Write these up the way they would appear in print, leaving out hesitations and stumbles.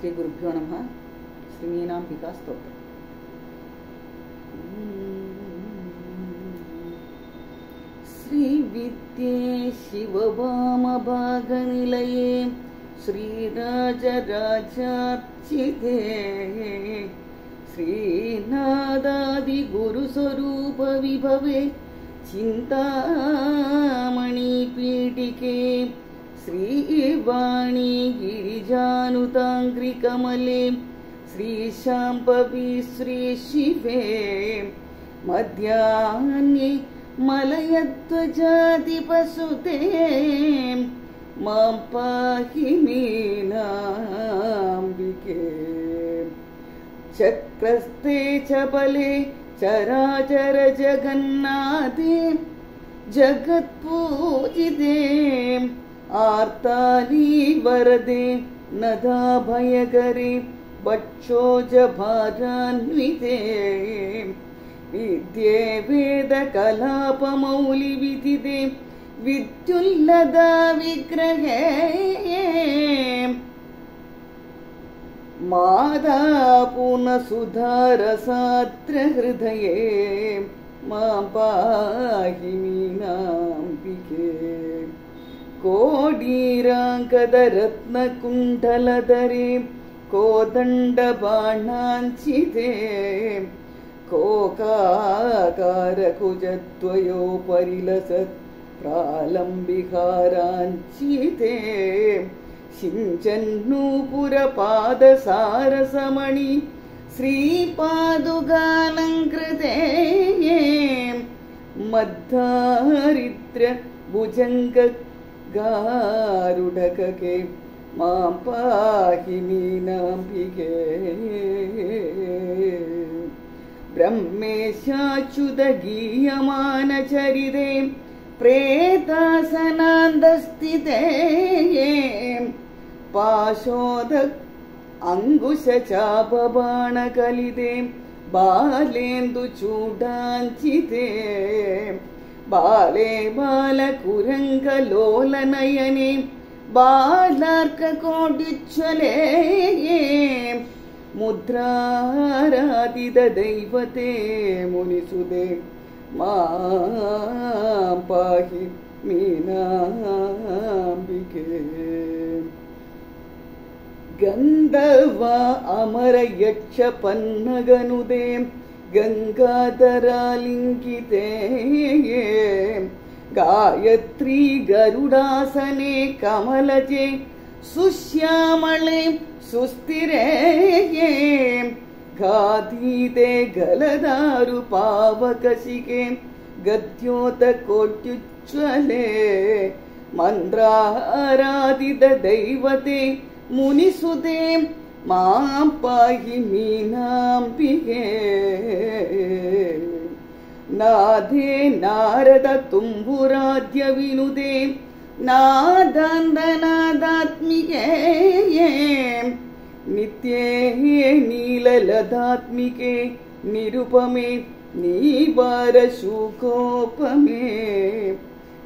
श्री गुरुभ्यो नमः। श्रीमीनाम्बिका स्तोत्रम्। श्रीविद्ये शिववामभागनिलये श्रीराजराजार्चिते श्रीनादादिगुरुस्वरूपविभवे चिन्तामणिपीठिके श्रीवाणी गिरिजानुताङ्घ्रिकमले श्रीशाम्भवी श्रीशिवे मध्याह्ने मलयध्वजाधिपसुते मां पाहि मीनाम्बिके। चक्रस्ते च बले चराचर जगन्नाथे जगत्पूजिते आर्ताली वरदे नदाभयकरे वक्षोजभारान्विते विद्ये वेदकलापमौलिविदिते विद्युल्लदा विग्रहे मादा पूर्णसुधारसात्रहृदये मां पाहि मीनाम्बिके। कोडीराङ्गदरत्नकुण्डलधरे कोदण्डबाणाञ्चिते कोकाकारकुजद्वयोपरिलसत् प्रालम्बिहाराञ्चिते सिञ्चन्नूपुरपादसारसमणि श्रीपादुकालङ्कृते मद्दारिद्र्य भुजङ्गगारुडकके मां पाहि मीनाम्बिके। ब्रह्मेशाच्युतगीयमानचरिते प्रेतासनान्दस्थिते पाशोद अङ्कुशचापबाणकलिते बालेन्दुचूडाञ्चिते बाले बालकुरङ्गलोलनयने बालार्ककोटिज्वले मुद्राराधितदैवते मुनिसुते मां पाहि मीनाम्बिके। गन्धर्व अमरयक्षपन्नगनुदे गङ्गाधरालिङ्गिते गायत्री गरुडासने कमलजे सुश्यामले सुस्थिरे घातीते गलदारुपावकशिके गद्योतकोट्युज्ज्वले मन्त्राराधितदैवते मुनिसुते मां पाहि मीनाम्बिके। नादे नारद तुम्बुराद्यविनुदे नादान्दनादात्मिके नित्ये नीललदात्मिके निरुपमे नीवारशुकोपमे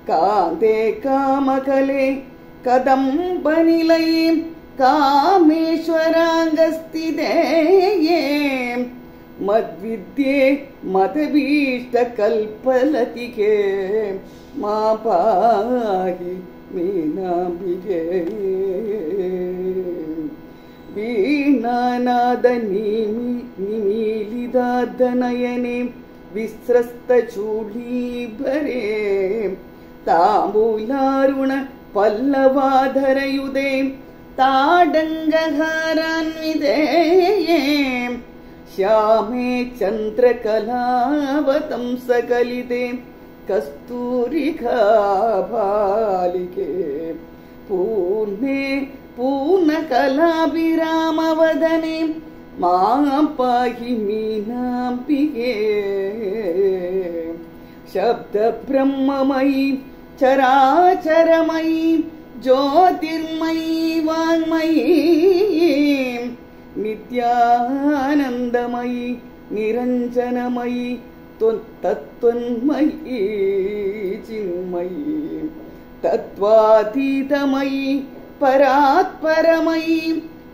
कान्ते कामकले कदम्बनिलये कामेश्वराङ्गस्थिते मद्विद्ये मदभीष्टकल्पलतिके मां पाहि मीनाम्बिके। वीणानादनिमीलितार्धनयने विस्रस्तचूलीभरे ताम्बूलारुण पल्लवाधरयुधे ताडङ्गहारान्विते श्यामे चन्द्रकलावतंसकलिते कस्तूरिकाबालिके पूर्णे पूर्णकलाभिरामवदने मां पाहि मीनाम्बिके। शब्दब्रह्ममयी चराचरमयी ज्योतिर्मयी वाङ्मयी नित्यानन्दमयी निरञ्जनमयी तत्त्वन्मयी चिन्मयी तत्त्वातीतमयी परात्परमयी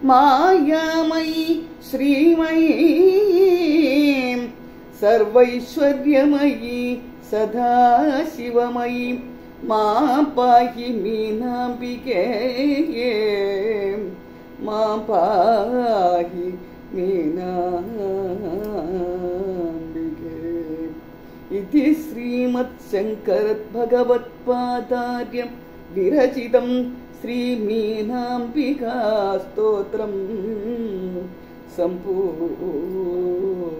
మాయామయీ శ్రీమయీ సర్వైశ్వర్యమయీ సదాశివమయీ మా పాహి మీనాంబికే మా పాహి మీనాంబికే. ఇది శ్రీమత్శంకరద్భగవత్పాదార్యం విరచితం శ్రీ మీనాంబికా స్తోత్రం సంపూర్ణం.